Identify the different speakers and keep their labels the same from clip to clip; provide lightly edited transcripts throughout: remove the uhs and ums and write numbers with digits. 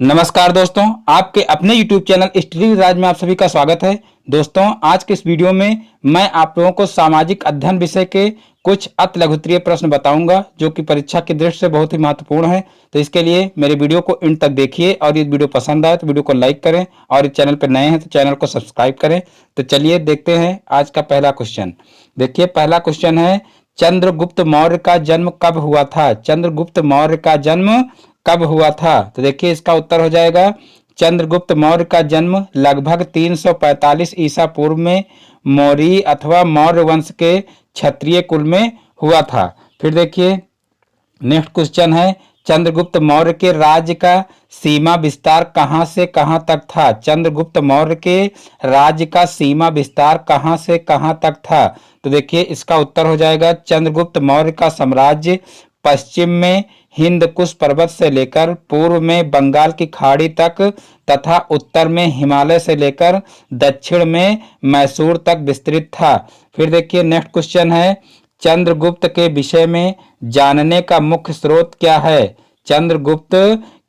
Speaker 1: नमस्कार दोस्तों, आपके अपने YouTube चैनल स्टडी राज में आप सभी का स्वागत है। दोस्तों, आज के इस वीडियो में मैं आप लोगों को सामाजिक अध्ययन विषय के कुछ अति लघुत्तरीय प्रश्न बताऊंगा जो कि परीक्षा की दृष्टि से बहुत ही महत्वपूर्ण है। तो इसके लिए मेरे वीडियो को इन तक देखिए और ये वीडियो पसंद आए तो वीडियो को लाइक करें और इस चैनल पर नए हैं तो चैनल को सब्सक्राइब करें। तो चलिए देखते हैं आज का पहला क्वेश्चन। देखिए, पहला क्वेश्चन है, चंद्रगुप्त मौर्य का जन्म कब हुआ था? चंद्रगुप्त मौर्य का जन्म कब हुआ था? तो देखिए, इसका उत्तर हो जाएगा चंद्रगुप्त मौर्य का जन्म लगभग 345 ईसा पूर्व में मौर्य अथवा मौर्य वंश के क्षत्रिय कुल में हुआ था। फिर देखिए, नेक्स्ट क्वेश्चन है, चंद्रगुप्त मौर्य के राज्य का सीमा विस्तार कहां से कहां तक था? चंद्रगुप्त मौर्य के राज्य का सीमा विस्तार कहां से कहां तक था? तो देखिए, इसका उत्तर हो जाएगा चंद्रगुप्त मौर्य का साम्राज्य पश्चिम में हिंद कुश पर्वत से लेकर पूर्व में बंगाल की खाड़ी तक तथा उत्तर में हिमालय से लेकर दक्षिण में मैसूर तक विस्तृत था। फिर देखिए, नेक्स्ट क्वेश्चन है, चंद्रगुप्त के विषय में जानने का मुख्य स्रोत क्या है? चंद्रगुप्त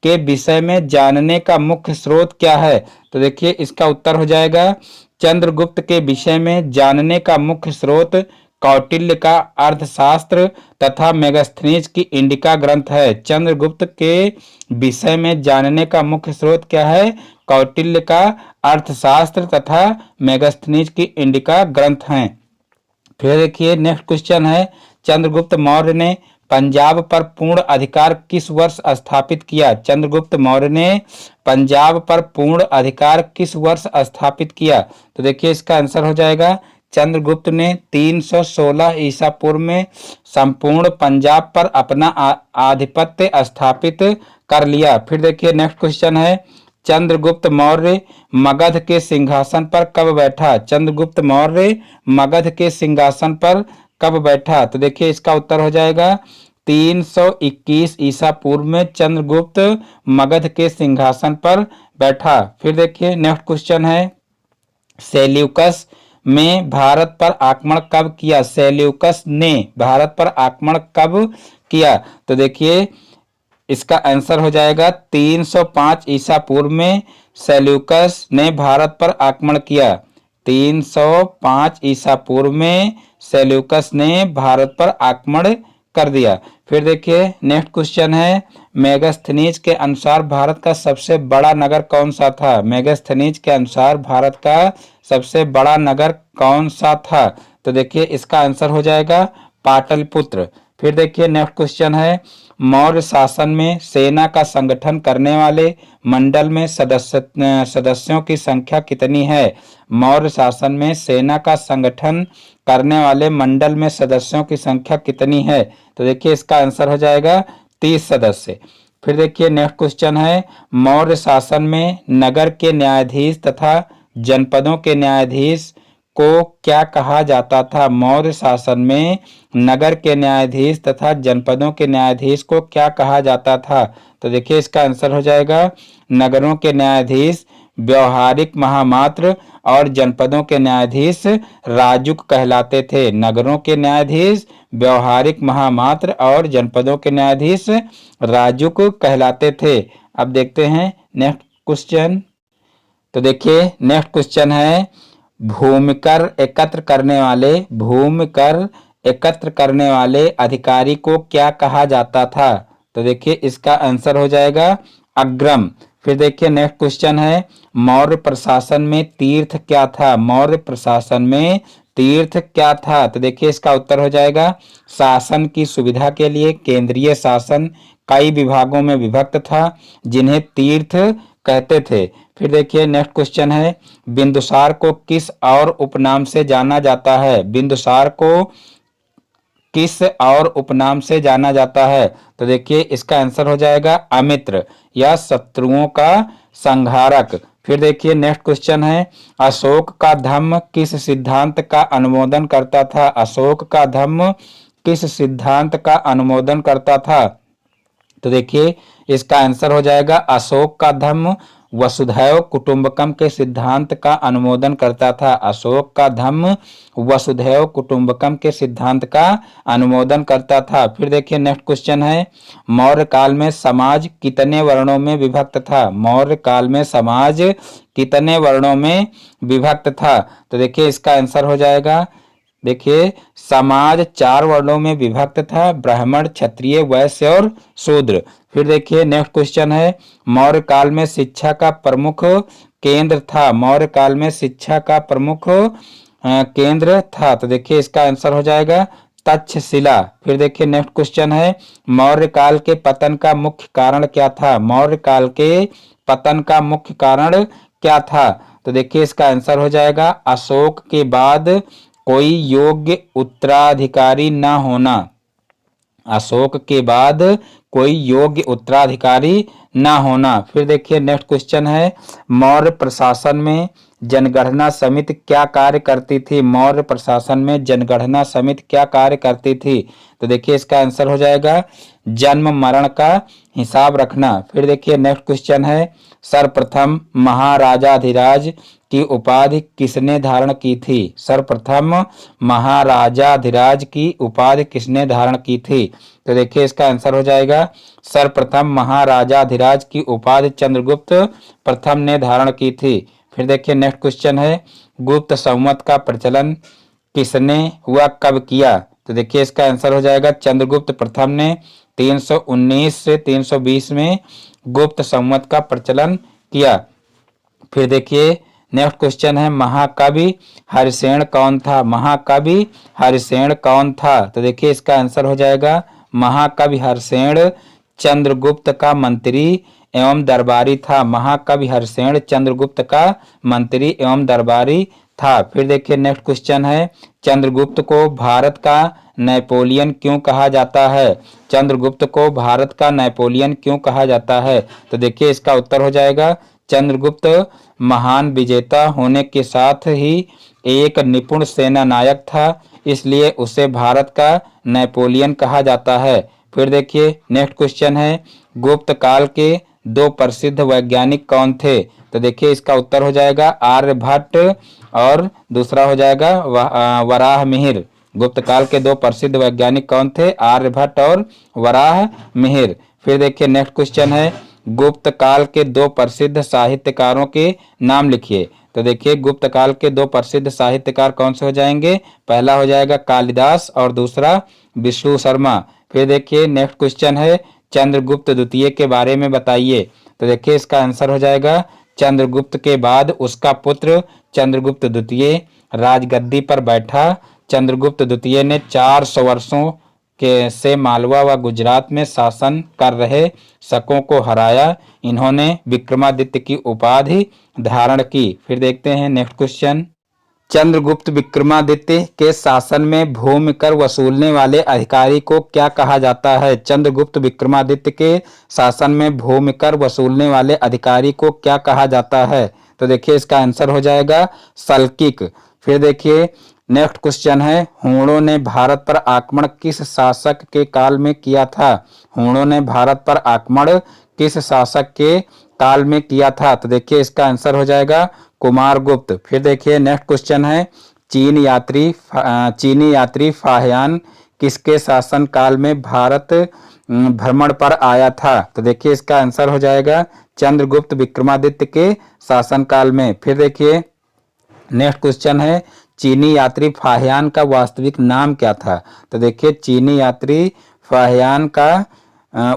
Speaker 1: के विषय में जानने का मुख्य स्रोत क्या है? तो देखिए, इसका उत्तर हो जाएगा चंद्रगुप्त के विषय में जानने का मुख्य स्रोत कौटिल्य का अर्थशास्त्र तथा मेगास्थनीज की इंडिका ग्रंथ है। चंद्रगुप्त के विषय में जानने का मुख्य स्रोत क्या है? कौटिल्य का अर्थशास्त्र तथा मेगास्थनीज की इंडिका ग्रंथ हैं। फिर देखिए, नेक्स्ट क्वेश्चन है, चंद्रगुप्त मौर्य ने पंजाब पर पूर्ण अधिकार किस वर्ष स्थापित किया? चंद्रगुप्त मौर्य ने पंजाब पर पूर्ण अधिकार किस वर्ष स्थापित किया? तो देखिए, इसका आंसर हो जाएगा चंद्रगुप्त ने 316 ईसा पूर्व में संपूर्ण पंजाब पर अपना आधिपत्य स्थापित कर लिया। फिर देखिए, नेक्स्ट क्वेश्चन है, चंद्रगुप्त मौर्य मगध के सिंहासन पर कब बैठा? चंद्रगुप्त मौर्य मगध के सिंहासन पर कब बैठा? तो देखिए, इसका उत्तर हो जाएगा 321 ईसा पूर्व में चंद्रगुप्त मगध के सिंहासन पर बैठा। फिर देखिए, नेक्स्ट क्वेश्चन है, सेल्यूकस में भारत पर आक्रमण कब किया? सेल्यूकस ने भारत पर आक्रमण कब किया? तो देखिए, इसका आंसर हो जाएगा 305 ईसा पूर्व में सेल्यूकस ने भारत पर आक्रमण किया। 305 ईसा पूर्व में सेल्यूकस ने भारत पर आक्रमण कर दिया। फिर देखिए, नेक्स्ट क्वेश्चन है, मेगास्थनीज के अनुसार भारत का सबसे बड़ा नगर कौन सा था? मेगास्थनीज के अनुसार भारत का सबसे बड़ा नगर कौन सा था? तो देखिए, इसका आंसर हो जाएगा पाटलिपुत्र। फिर देखिए, नेक्स्ट क्वेश्चन है, मौर्य शासन में सेना का संगठन करने वाले मंडल में सदस्यों की संख्या कितनी है? मौर्य शासन में सेना का संगठन करने वाले मंडल में सदस्यों की संख्या कितनी है? तो देखिए, इसका आंसर हो जाएगा 30 सदस्य। फिर देखिए, नेक्स्ट क्वेश्चन है, मौर्य शासन में नगर के न्यायाधीश तथा जनपदों के न्यायाधीश को क्या कहा जाता था? मौर्य शासन में नगर के न्यायाधीश तथा जनपदों के न्यायाधीश को क्या कहा जाता था? तो देखिए, इसका आंसर हो जाएगा नगरों के न्यायाधीश व्यवहारिक महामात्र और जनपदों के न्यायाधीश राजुक कहलाते थे। नगरों के न्यायाधीश व्यवहारिक महामात्र और जनपदों के न्यायाधीश राजुक कहलाते थे। अब देखते हैं नेक्स्ट क्वेश्चन। तो देखिए, नेक्स्ट क्वेश्चन है, भूमिकर एकत्र करने वाले अधिकारी को क्या कहा जाता था? तो देखिए, इसका आंसर हो जाएगा अग्रम। फिर देखिए, नेक्स्ट क्वेश्चन है, मौर्य प्रशासन में तीर्थ क्या था? मौर्य प्रशासन में तीर्थ क्या था? तो देखिए, इसका उत्तर हो जाएगा शासन की सुविधा के लिए केंद्रीय शासन कई विभागों में विभक्त था जिन्हें तीर्थ कहते थे। फिर देखिए, नेक्स्ट क्वेश्चन है, बिंदुसार को किस और उपनाम से जाना जाता है? बिंदुसार को किस और उपनाम से जाना जाता है? तो देखिए, इसका आंसर हो जाएगा अमित्र या शत्रुओं का संहारक। फिर देखिए, नेक्स्ट क्वेश्चन है, अशोक का धम्म किस सिद्धांत का अनुमोदन करता था? अशोक का धम्म किस सिद्धांत का अनुमोदन करता था? तो देखिए, इसका आंसर हो जाएगा अशोक का धम्म वसुधैव कुटुंबकम के सिद्धांत का अनुमोदन करता था। अशोक का धम्म वसुधैव कुटुंबकम के सिद्धांत का अनुमोदन करता था। फिर देखिए नेक्स्ट क्वेश्चन है, मौर्य काल में समाज कितने वर्णों में विभक्त था? मौर्य काल में समाज कितने वर्णों में विभक्त था? तो देखिए इसका आंसर हो जाएगा, देखिए समाज 4 वर्णों में विभक्त था, ब्राह्मण, क्षत्रिय, वैश्य और शूद्र। फिर देखिए नेक्स्ट क्वेश्चन है, मौर्य काल में शिक्षा का प्रमुख केंद्र था। मौर्य काल में शिक्षा का प्रमुख केंद्र था। तो देखिए इसका आंसर हो जाएगा तक्षशिला। फिर देखिए नेक्स्ट क्वेश्चन है, मौर्य काल के पतन का मुख्य कारण क्या था? मौर्य काल के पतन का मुख्य कारण क्या था? तो देखिए इसका आंसर हो जाएगा अशोक के बाद कोई योग्य उत्तराधिकारी न होना। अशोक के बाद कोई योग्य उत्तराधिकारी न होना। फिर देखिए नेक्स्ट क्वेश्चन है, मौर्य प्रशासन में जनगणना समिति क्या कार्य करती थी? मौर्य प्रशासन में जनगणना समिति क्या कार्य करती थी? तो देखिए इसका आंसर हो जाएगा जन्म मरण का हिसाब रखना। फिर देखिए नेक्स्ट क्वेश्चन है, सर्वप्रथम महाराजाधिराज की उपाधि किसने धारण की थी? सर्वप्रथम महाराजाधिराज की उपाधि किसने धारण की थी? तो देखिए इसका आंसर हो जाएगा सर्वप्रथम महाराजाधिराज की उपाधि चंद्रगुप्त प्रथम ने धारण की थी। फिर देखिए नेक्स्ट क्वेश्चन है, गुप्त संवत का प्रचलन किसने हुआ कब किया? तो देखिए इसका आंसर हो जाएगा चंद्रगुप्त प्रथम ने 319 से 320 में गुप्त संवत का प्रचलन किया। फिर देखिए नेक्स्ट क्वेश्चन है, महाकवि हरिसेन कौन था? महाकवि हरिसेन कौन था? तो देखिए इसका आंसर हो जाएगा महाकवि हरिसेन चंद्रगुप्त का मंत्री एवं दरबारी था। महाकवि हरिसेन चंद्रगुप्त का मंत्री एवं दरबारी था। फिर देखिए नेक्स्ट क्वेश्चन है, चंद्रगुप्त को भारत का नेपोलियन क्यों कहा जाता है? चंद्रगुप्त को भारत का नेपोलियन क्यों कहा जाता है? तो देखिए इसका उत्तर हो जाएगा चंद्रगुप्त महान विजेता होने के साथ ही एक निपुण सेना नायक था, इसलिए उसे भारत का नेपोलियन कहा जाता है। फिर देखिए नेक्स्ट क्वेश्चन है, गुप्त काल के 2 प्रसिद्ध वैज्ञानिक कौन थे? तो देखिए इसका उत्तर हो जाएगा आर्यभट्ट और दूसरा हो जाएगा वराहमिहिर। गुप्त काल के 2 प्रसिद्ध वैज्ञानिक कौन थे? आर्यभट्ट और वराहमिहिर। फिर देखिए नेक्स्ट क्वेश्चन है, गुप्त काल के 2 प्रसिद्ध साहित्यकारों के नाम लिखिए। तो देखिए गुप्त काल के 2 प्रसिद्ध साहित्यकार कौन से हो जाएंगे? पहला हो जाएगा कालिदास और दूसरा विष्णु शर्मा। फिर देखिए नेक्स्ट क्वेश्चन है, चंद्रगुप्त द्वितीय के बारे में बताइए। तो देखिए इसका आंसर हो जाएगा चंद्रगुप्त के बाद उसका पुत्र चंद्रगुप्त द्वितीय राजगद्दी पर बैठा। चंद्रगुप्त द्वितीय ने 400 वर्षों के से मालवा व गुजरात में शासन कर रहे शकों को हराया। इन्होंने विक्रमादित्य की उपाधि धारण की। फिर देखते हैं नेक्स्ट क्वेश्चन, चंद्रगुप्त विक्रमादित्य के शासन में भूमि कर वसूलने वाले अधिकारी को क्या कहा जाता है? चंद्रगुप्त विक्रमादित्य के शासन में भूमि कर वसूलने वाले अधिकारी को क्या कहा जाता है? तो देखिए इसका आंसर हो जाएगा सल्किक। फिर देखिए नेक्स्ट क्वेश्चन है, हूणों ने भारत पर आक्रमण किस शासक के काल में किया था? हूणों ने भारत पर आक्रमण किस शासक के काल में किया था? तो देखिए इसका आंसर हो जाएगा कुमारगुप्त। फिर देखिए नेक्स्ट क्वेश्चन है, चीनी यात्री फाहियान किसके शासन काल में भारत भ्रमण पर आया था? तो देखिए इसका आंसर हो जाएगा चंद्रगुप्त विक्रमादित्य के शासन काल में। फिर देखिए नेक्स्ट क्वेश्चन है, चीनी यात्री फाहियान का वास्तविक नाम क्या था? तो देखिए चीनी यात्री फाहियान का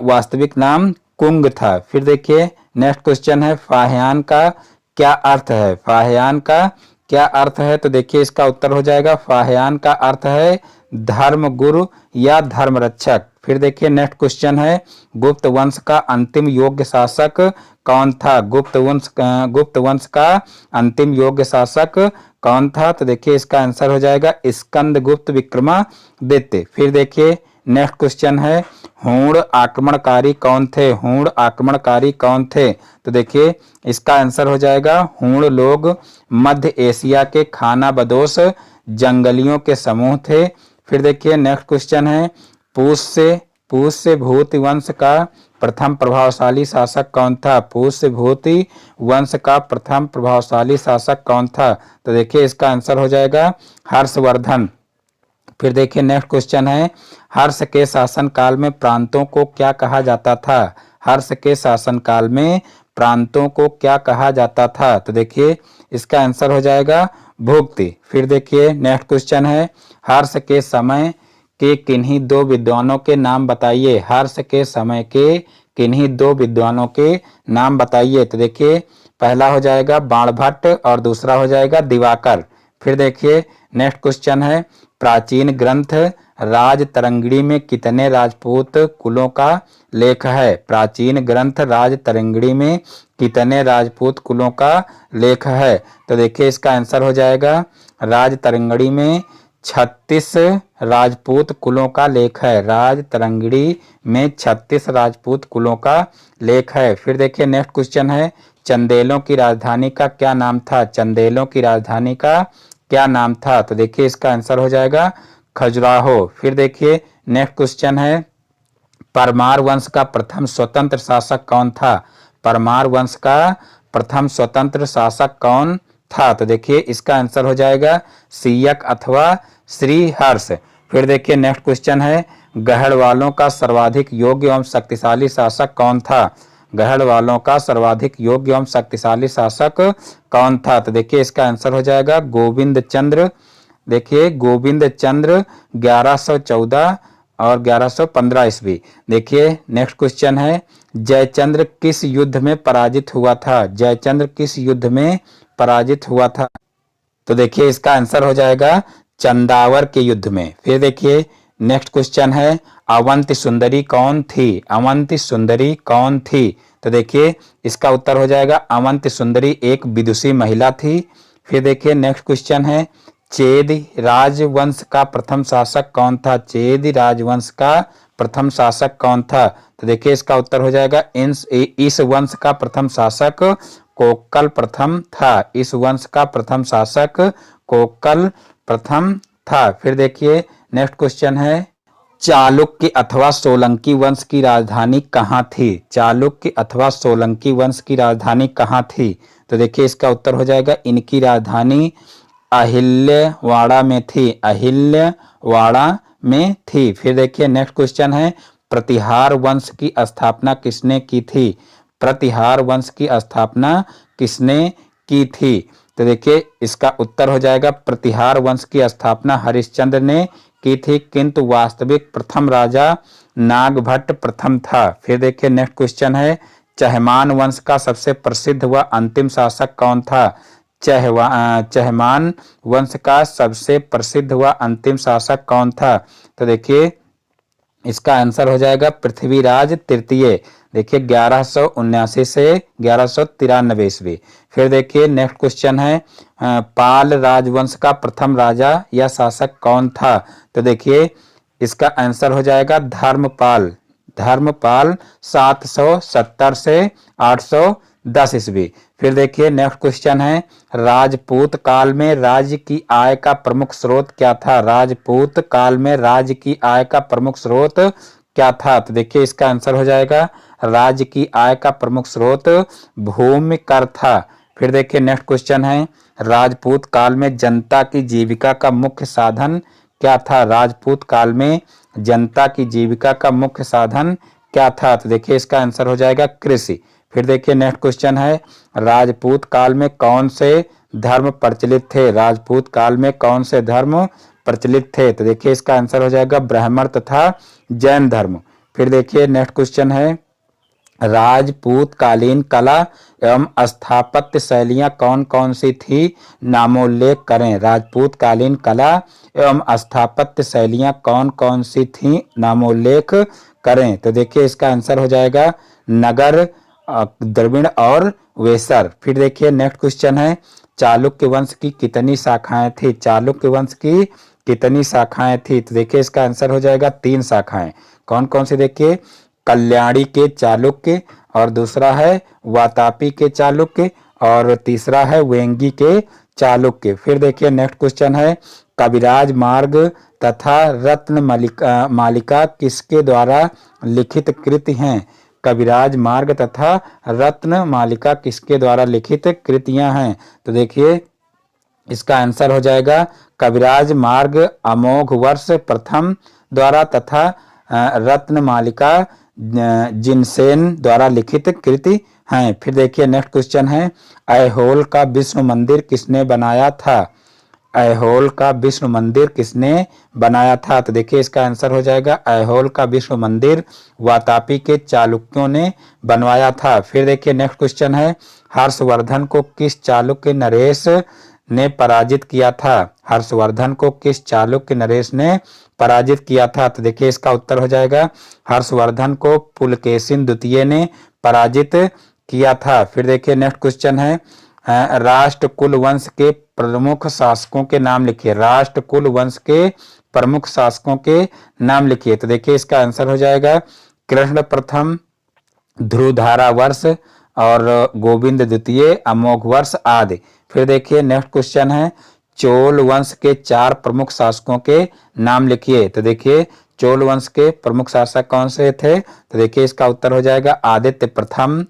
Speaker 1: वास्तविक नाम कुंग था। फिर देखिए नेक्स्ट क्वेश्चन है, फाहियान का क्या अर्थ है? फाहियान का क्या अर्थ है? तो देखिए इसका उत्तर हो जाएगा फाहियान का अर्थ है धर्म गुरु या धर्म रक्षक। फिर देखिए नेक्स्ट क्वेश्चन है, गुप्त वंश का अंतिम योग्य शासक कौन था? गुप्त वंश का अंतिम योग्य शासक कौन था? तो देखिए इसका आंसर हो जाएगा स्कंदगुप्त विक्रमादित्य। फिर देखिए नेक्स्ट क्वेश्चन है, हूण आक्रमणकारी कौन थे? हूण आक्रमणकारी कौन थे? तो देखिए इसका आंसर हो जाएगा हूण लोग मध्य एशिया के खानाबदोश जंगलियों के समूह थे। फिर देखिए नेक्स्ट क्वेश्चन है, पूष से भूत वंश का प्रथम प्रभावशाली शासक कौन था? पुष्यभूति वंश का प्रथम प्रभावशाली शासक कौन था? तो देखिए इसका आंसर हो जाएगा हर्षवर्धन। फिर देखिए नेक्स्ट क्वेश्चन है, हर्ष के शासनकाल में प्रांतों को क्या कहा जाता था? हर्ष के शासनकाल में प्रांतों को क्या कहा जाता था? तो देखिए इसका आंसर हो जाएगा भुक्ति। फिर देखिए नेक्स्ट क्वेश्चन है, हर्ष के समय के किन्हीं दो विद्वानों के नाम बताइए। हर्ष के समय के किन्हीं दो विद्वानों के नाम बताइए। तो देखिए पहला हो जाएगा बाणभट्ट और दूसरा हो जाएगा दिवाकर। फिर देखिए नेक्स्ट क्वेश्चन है, प्राचीन ग्रंथ राजतरंगिणी में कितने राजपूत कुलों का लेख है? प्राचीन ग्रंथ राजतरंगिणी में कितने राजपूत कुलों का लेख है? तो देखिए इसका आंसर हो जाएगा राजतरंगिणी में 36 राजपूत कुलों का लेख है। राजतरंगिणी में 36 राजपूत कुलों का लेख है। फिर देखिए नेक्स्ट क्वेश्चन है, चंदेलों की राजधानी का क्या नाम था? चंदेलों की राजधानी का क्या नाम था? तो देखिए इसका आंसर हो जाएगा खजुराहो। फिर देखिए नेक्स्ट क्वेश्चन है, परमार वंश का प्रथम स्वतंत्र शासक कौन था? परमार वंश का प्रथम स्वतंत्र शासक कौन था? तो देखिए इसका आंसर हो जाएगा सियक अथवा श्रीहर्ष। फिर देखिए नेक्स्ट क्वेश्चन है, गढ़वालों का सर्वाधिक योग्य एवं शक्तिशाली शासक कौन था? गढ़वालों का सर्वाधिक योग्य एवं शक्तिशाली शासक कौन था? तो देखिए इसका आंसर हो जाएगा गोविंद चंद्र। देखिए गोविंद चंद्र 1114 और 1115 ईस्वी। देखिए नेक्स्ट क्वेश्चन है, जयचंद्र किस युद्ध में पराजित हुआ था? जयचंद्र किस युद्ध में पराजित हुआ था? तो देखिए इसका आंसर हो जाएगा चंदावर के युद्ध में। फिर देखिए नेक्स्ट क्वेश्चन है, अवंती सुंदरी कौन थी? अवंती सुंदरी कौन थी? तो देखिए इसका उत्तर हो जाएगा अवंती सुंदरी एक विदुषी महिला थी। फिर देखिए नेक्स्ट क्वेश्चन है, चेद राजवंश का प्रथम शासक कौन था? चेद राजवंश का प्रथम शासक कौन था? तो देखिए इसका उत्तर हो जाएगा इस वंश का प्रथम शासक कोक्कल प्रथम था। इस वंश का प्रथम शासक कोक्कल प्रथम था। फिर देखिए नेक्स्ट क्वेश्चन है, चालुक्य अथवा सोलंकी वंश की राजधानी कहाँ थी? चालुक्य अथवा सोलंकी वंश की राजधानी कहाँ थी? तो देखिए इसका उत्तर हो जाएगा इनकी राजधानी अहिल्यवाड़ा में थी। अहिल्यवाड़ा में थी। फिर देखिए नेक्स्ट क्वेश्चन है, प्रतिहार वंश की स्थापना किसने की थी? प्रतिहार वंश की स्थापना किसने की थी? तो देखिए इसका उत्तर हो जाएगा प्रतिहार वंश की स्थापना हरिश्चंद्र ने की थी, किंतु वास्तविक प्रथम राजा नागभट्ट प्रथम था। फिर देखिए नेक्स्ट क्वेश्चन है, चहमान वंश का सबसे प्रसिद्ध व अंतिम शासक कौन था? चहमान वंश का सबसे प्रसिद्ध व अंतिम शासक कौन था? तो देखिए इसका आंसर हो जाएगा पृथ्वीराज तृतीय। देखिए 1179 से 1193 ईस्वी। फिर देखिए नेक्स्ट क्वेश्चन है, पाल राजवंश का प्रथम राजा या शासक कौन था? तो देखिए इसका आंसर हो जाएगा धर्मपाल। धर्मपाल 770 से 810 ईस्वी। फिर देखिए नेक्स्ट क्वेश्चन है, राजपूत काल में राज्य की आय का प्रमुख स्रोत क्या था? राजपूत काल में राज्य की आय का प्रमुख स्रोत क्या था? तो देखिए इसका आंसर हो जाएगा राज्य की आय का प्रमुख स्रोत भूमि कर था। फिर देखिए नेक्स्ट क्वेश्चन है, राजपूत काल में जनता की जीविका का मुख्य साधन क्या था? राजपूत काल में जनता की जीविका का मुख्य साधन क्या था? तो देखिए इसका आंसर हो जाएगा कृषि। फिर देखिए नेक्स्ट क्वेश्चन है, राजपूत काल में कौन से धर्म प्रचलित थे? राजपूत काल में कौन से धर्म प्रचलित थे? तो देखिए इसका आंसर हो जाएगा ब्राह्मण तथा जैन धर्म। फिर देखिए नेक्स्ट क्वेश्चन है, राजपूत कालीन कला एवं स्थापत्य शैलियां कौन कौन सी थी? नामोल्लेख करें। राजपूत कालीन कला एवं स्थापत्य शैलियां कौन कौन सी थी? नामोल्लेख करें। तो देखिए इसका आंसर हो जाएगा नगर, द्रविड़ और वेसर। फिर देखिए नेक्स्ट क्वेश्चन है, चालुक्य वंश की कितनी शाखाएं थी? चालुक्य वंश की कितनी शाखाएं थी? तो देखिए इसका आंसर हो जाएगा 3 शाखाएं। कौन कौन सी? देखिए कल्याणी के चालुक्य, और दूसरा है वातापी के चालुक्य, और तीसरा है वेंगी के चालुक्य। फिर देखिए नेक्स्ट क्वेश्चन है, कविराज मार्ग तथा रत्न मालिका किसके द्वारा लिखित कृति हैं? कविराज मार्ग तथा रत्न मालिका किसके द्वारा लिखित कृतियां हैं? तो देखिए इसका आंसर हो जाएगा कविराज मार्ग अमोघ वर्ष प्रथम द्वारा तथा रत्न मालिका जिनसेन द्वारा लिखित कृति हैं। फिर देखिए नेक्स्ट क्वेश्चन है, ऐहोल का विष्णु मंदिर किसने बनाया था? ऐहोल का विष्णु मंदिर किसने बनाया था? तो देखिए इसका आंसर हो जाएगा ऐहोल का विष्णु मंदिर वातापी के चालुक्यों ने बनवाया था। फिर देखिए नेक्स्ट क्वेश्चन है, हर्षवर्धन को किस चालुक्य नरेश ने पराजित किया था? हर्षवर्धन को किस चालुक्य नरेश ने पराजित किया था? तो देखिए इसका उत्तर हो जाएगा हर्षवर्धन को पुलकेशिन द्वितीय ने पराजित किया था। फिर देखिए नेक्स्ट क्वेश्चन है, राष्ट्रकूल वंश के प्रमुख शासकों के नाम लिखिए। राष्ट्रकूल वंश के प्रमुख शासकों के नाम लिखिए। तो देखिए इसका आंसर हो जाएगा कृष्ण प्रथम, ध्रुवधारा वर्ष और गोविंद द्वितीय, अमोघ वर्ष आदि। फिर देखिए नेक्स्ट क्वेश्चन है, चोल वंश के 4 प्रमुख शासकों के नाम लिखिए। तो देखिए चोल वंश के प्रमुख शासक कौन से थे? तो देखिए इसका उत्तर हो जाएगा आदित्य प्रथम,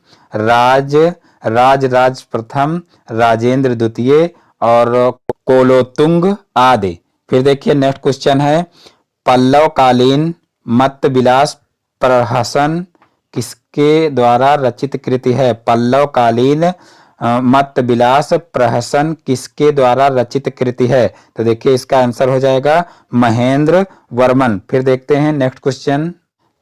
Speaker 1: राज प्रथम, राजेंद्र द्वितीय और कोलोतुंग आदि। फिर देखिए नेक्स्ट क्वेश्चन है, पल्लव कालीन मत्त विलास प्रहसन किसके द्वारा रचित कृति है? पल्लव कालीन मत्त विलास प्रहसन किसके द्वारा रचित कृति है? तो देखिए इसका आंसर हो जाएगा महेंद्र वर्मन। फिर देखते हैं नेक्स्ट क्वेश्चन।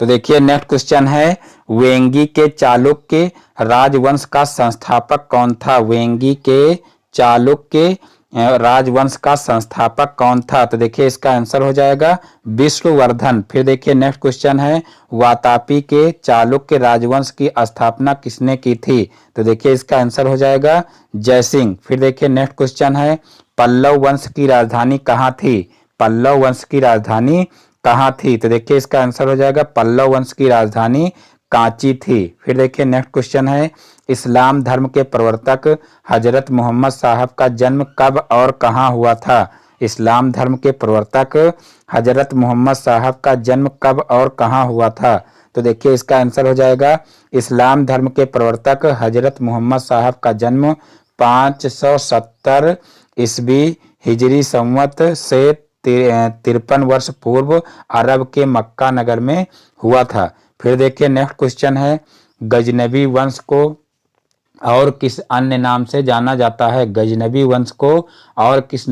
Speaker 1: तो देखिए नेक्स्ट क्वेश्चन है, वेंगी के चालुक्य राजवंश का संस्थापक कौन था? वेंगी के चालुक्य राजवंश का संस्थापक कौन था? तो देखिए इसका आंसर हो जाएगा विष्णुवर्धन। फिर देखिए नेक्स्ट क्वेश्चन है, वातापी के चालुक्य राजवंश की स्थापना किसने की थी? तो देखिए इसका आंसर हो जाएगा जयसिंह। फिर देखिए नेक्स्ट क्वेश्चन है, पल्लव वंश की राजधानी कहाँ थी? पल्लव वंश की राजधानी कहाँ थी? तो देखिए इसका आंसर हो जाएगा पल्लव वंश की राजधानी कांची थी। फिर देखिए नेक्स्ट क्वेश्चन है, इस्लाम धर्म के प्रवर्तक हजरत मोहम्मद साहब का जन्म कब और कहाँ हुआ था? इस्लाम धर्म के प्रवर्तक हजरत मोहम्मद साहब का जन्म कब और कहाँ हुआ था? तो देखिए इसका आंसर हो जाएगा इस्लाम धर्म के प्रवर्तक हजरत मोहम्मद साहब का जन्म 570 ईस्वी हिजरी संवत से 53 वर्ष पूर्व अरब के मक्का नगर में हुआ था। फिर देखिए नेक्स्ट क्वेश्चन है, गजनवी वंश को और किस अन्य नाम से जाना जाता है? गजनवी वंश को और किस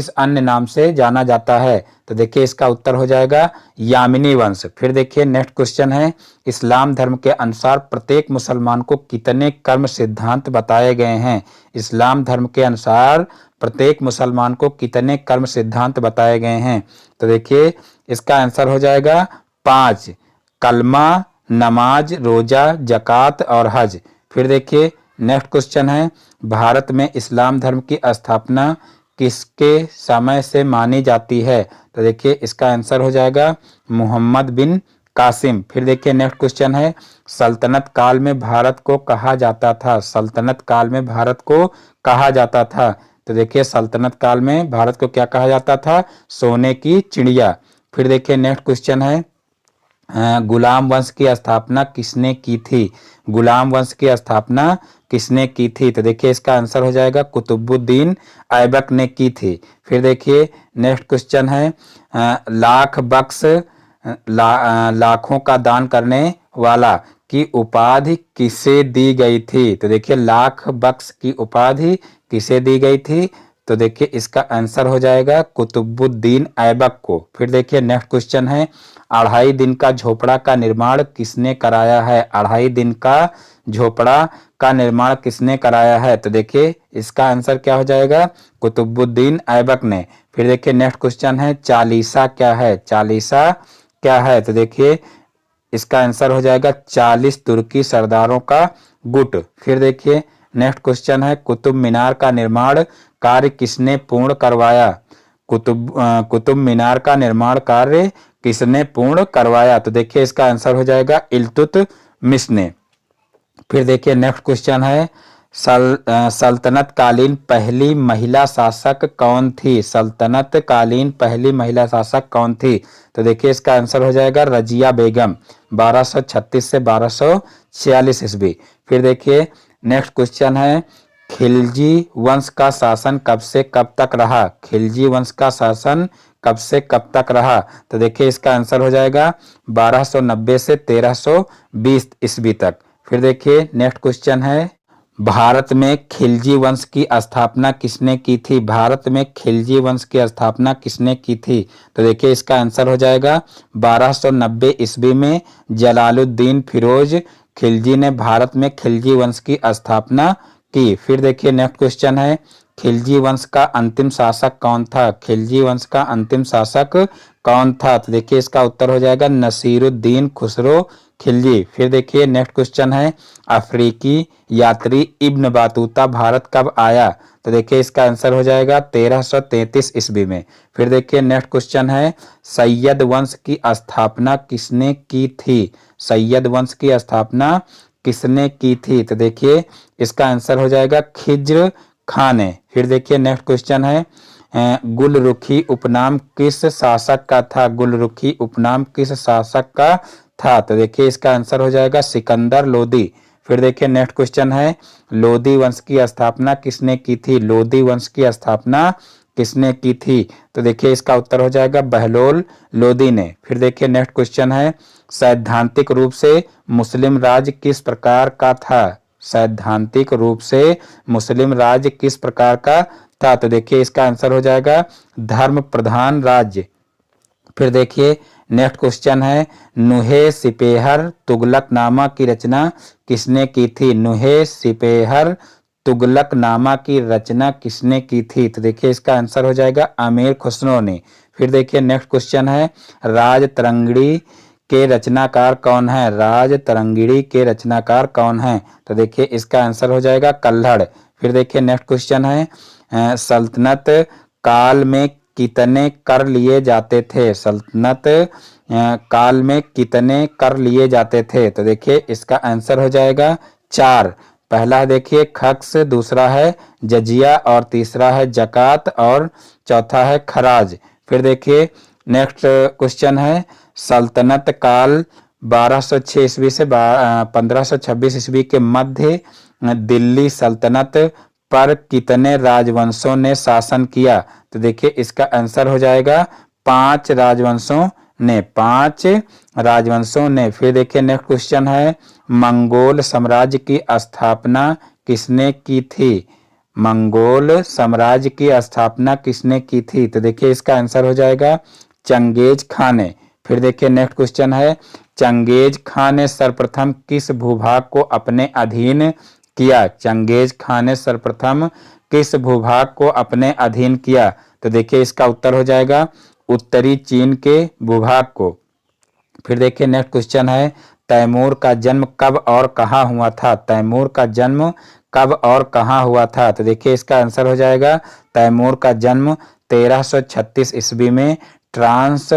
Speaker 1: अन्य नाम से जाना जाता है? तो देखिए इसका उत्तर हो जाएगा यामिनी वंश। फिर देखिए नेक्स्ट क्वेश्चन है, इस्लाम धर्म के अनुसार प्रत्येक मुसलमान को कितने कर्म सिद्धांत बताए गए हैं? इस्लाम धर्म के अनुसार प्रत्येक मुसलमान को कितने कर्म सिद्धांत बताए गए हैं? तो देखिए इसका आंसर हो जाएगा 5, कलमा, नमाज, रोजा, जकात और हज। फिर देखिए नेक्स्ट क्वेश्चन है, भारत में इस्लाम धर्म की स्थापना किसके समय से मानी जाती है? तो देखिए इसका आंसर हो जाएगा मोहम्मद बिन कासिम। फिर देखिए नेक्स्ट क्वेश्चन है, सल्तनत काल में भारत को कहा जाता था? सल्तनत काल में भारत को कहा जाता था? तो देखिए सल्तनत काल में भारत को क्या कहा जाता था? सोने की चिड़िया। फिर देखिए नेक्स्ट क्वेश्चन है, गुलाम वंश की स्थापना किसने की थी? गुलाम वंश की स्थापना किसने की थी? तो देखिए इसका आंसर हो जाएगा कुतुबुद्दीन ऐबक ने की थी। फिर देखिए नेक्स्ट क्वेश्चन है, लाख बख्श लाखों का दान करने वाला की उपाधि किसे दी गई थी? तो देखिए लाख बख्श की उपाधि किसे दी गई थी? तो देखिए इसका आंसर हो जाएगा कुतुबुद्दीन ऐबक को। फिर देखिए नेक्स्ट क्वेश्चन है, 2.5 दिन का झोपड़ा का निर्माण किसने कराया है? 2.5 दिन का झोपड़ा का निर्माण किसने कराया है? तो देखिए इसका आंसर क्या हो जाएगा? कुतुबुद्दीन ऐबक ने। फिर देखिए नेक्स्ट क्वेश्चन है, चालीसा क्या है? चालीसा क्या है? तो देखिए इसका आंसर हो जाएगा 40 तुर्की सरदारों का गुट। फिर देखिए नेक्स्ट क्वेश्चन है, कुतुब मीनार का निर्माण कार्य किसने पूर्ण करवाया? कुतुब मीनार का निर्माण कार्य किसने पूर्ण करवाया? तो देखिए इसका आंसर हो जाएगा इल्तुतमिश ने। फिर देखिए नेक्स्ट क्वेश्चन है, सल्तनत कालीन पहली महिला शासक कौन थी? सल्तनत कालीन पहली महिला शासक कौन थी? तो देखिए इसका आंसर हो जाएगा रजिया बेगम, 1236 से 1246 ईस्वी। फिर देखिए नेक्स्ट क्वेश्चन है, खिलजी वंश का शासन कब से कब तक रहा? खिलजी वंश का शासन कब से कब तक रहा? तो देखिए इसका आंसर हो जाएगा 1290 से 1320 ईस्वी तक। फिर देखिए नेक्स्ट क्वेश्चन है, भारत में खिलजी वंश की स्थापना किसने की थी? भारत में खिलजी वंश की स्थापना किसने की थी? तो देखिए इसका आंसर हो जाएगा 1290 ईस्वी में जलालुद्दीन फिरोज खिलजी ने भारत में खिलजी वंश की स्थापना की। फिर देखिए नेक्स्ट क्वेश्चन है, खिलजी वंश का अंतिम शासक कौन था? खिलजी वंश का अंतिम शासक कौन था? तो देखिए इसका उत्तर हो जाएगा नसीरुद्दीन खुसरो खिलजी। फिर देखिए नेक्स्ट क्वेश्चन है, अफ्रीकी यात्री इब्न बातूता भारत कब आया? तो देखिए इसका आंसर हो जाएगा 1333 ईस्वी में। फिर देखिए नेक्स्ट क्वेश्चन है, सैयद वंश की स्थापना किसने की थी? सैयद वंश की स्थापना किसने की थी? तो देखिए इसका आंसर हो जाएगा खिज्र खान ने। फिर देखिए नेक्स्ट क्वेश्चन है, गुलरुखी उपनाम किस शासक का था? गुलरुखी उपनाम किस शासक का था? तो देखिए इसका आंसर हो जाएगा सिकंदर लोदी। फिर देखिए नेक्स्ट क्वेश्चन है, लोदी वंश की स्थापना किसने की थी? लोदी वंश की स्थापना किसने की थी? तो देखिए इसका उत्तर हो जाएगा बहलोल लोदी ने। फिर देखिए नेक्स्ट क्वेश्चन है, सैद्धांतिक रूप से मुस्लिम राज किस प्रकार का था? सैद्धांतिक रूप से मुस्लिम राज्य किस प्रकार का था? तो देखिए इसका आंसर हो जाएगा धर्म प्रधान राज्य। फिर देखिए नेक्स्ट क्वेश्चन है, नुहे सिपेहर तुगलकनामा की रचना किसने की थी? नुहे सिपेहर तुगलकनामा की रचना किसने की थी? तो देखिए इसका आंसर हो जाएगा अमीर खुसरो ने। फिर देखिए नेक्स्ट क्वेश्चन है, राज तरंगिणी के रचनाकार कौन है? राज तरंगिणी के रचनाकार कौन है? तो देखिए इसका आंसर हो जाएगा कल्हड़। फिर देखिए नेक्स्ट क्वेश्चन है, सल्तनत काल में कितने कर लिए जाते थे? सल्तनत काल में कितने कर लिए जाते थे? तो देखिए इसका आंसर हो जाएगा 4। पहला देखिए खक्स, दूसरा है जजिया और तीसरा है जकात और चौथा है खराज। फिर देखिए नेक्स्ट क्वेश्चन है, सल्तनत काल 1206 ईस्वी से 1526 ईस्वी के मध्य दिल्ली सल्तनत पर कितने राजवंशों ने शासन किया? तो देखिए इसका आंसर हो जाएगा 5 राजवंशों ने, 5 राजवंशों ने। फिर देखिए नेक्स्ट क्वेश्चन है, मंगोल साम्राज्य की स्थापना किसने की थी? मंगोल साम्राज्य की स्थापना किसने की थी? तो देखिए इसका आंसर हो जाएगा चंगेज खान ने। फिर देखिए नेक्स्ट क्वेश्चन है, चंगेज खान ने सर्वप्रथम किस भूभाग को अपने अधीन किया? चंगेज खान ने सर्वप्रथम किस भूभाग को अपने अधीन किया? तो देखिए इसका उत्तर हो जाएगा उत्तरी चीन के भूभाग को। फिर देखिए नेक्स्ट क्वेश्चन है, तैमूर का जन्म कब और कहाँ हुआ था? तैमूर का जन्म कब और कहाँ हुआ था? तो देखिए इसका आंसर हो जाएगा तैमूर का जन्म 1336 ईस्वी में ट्रांस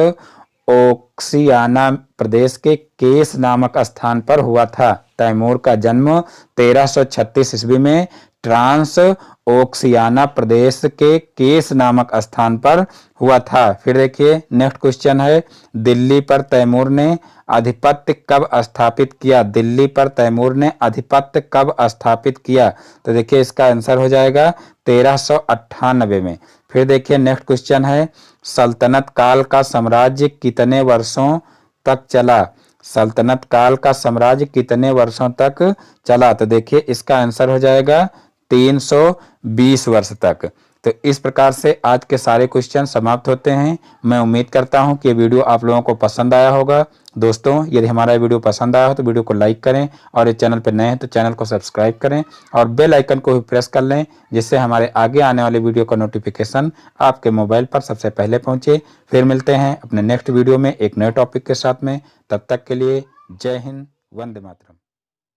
Speaker 1: ओक्सियाना प्रदेश के केस नामक स्थान पर हुआ था। तैमूर का जन्म 1336 ईस्वी में ट्रांस ओक्सियाना प्रदेश के केस नामक स्थान पर हुआ था। फिर देखिए नेक्स्ट क्वेश्चन है, दिल्ली पर तैमूर ने आधिपत्य कब स्थापित किया? दिल्ली पर तैमूर ने आधिपत्य कब स्थापित किया? तो देखिए इसका आंसर हो जाएगा 1398 में। फिर देखिए नेक्स्ट क्वेश्चन है, सल्तनत काल का साम्राज्य कितने वर्षों तक चला? सल्तनत काल का साम्राज्य कितने वर्षों तक चला? तो देखिए इसका आंसर हो जाएगा 320 वर्ष तक। तो इस प्रकार से आज के सारे क्वेश्चन समाप्त होते हैं। मैं उम्मीद करता हूं कि ये वीडियो आप लोगों को पसंद आया होगा। दोस्तों यदि हमारा वीडियो पसंद आया हो तो वीडियो को लाइक करें और इस चैनल पर नए हैं तो चैनल को सब्सक्राइब करें और बेल आइकन को भी प्रेस कर लें, जिससे हमारे आगे आने वाले वीडियो का नोटिफिकेशन आपके मोबाइल पर सबसे पहले पहुंचे। फिर मिलते हैं अपने नेक्स्ट वीडियो में एक नए टॉपिक के साथ में। तब तक के लिए जय हिंद, वंदे मातरम।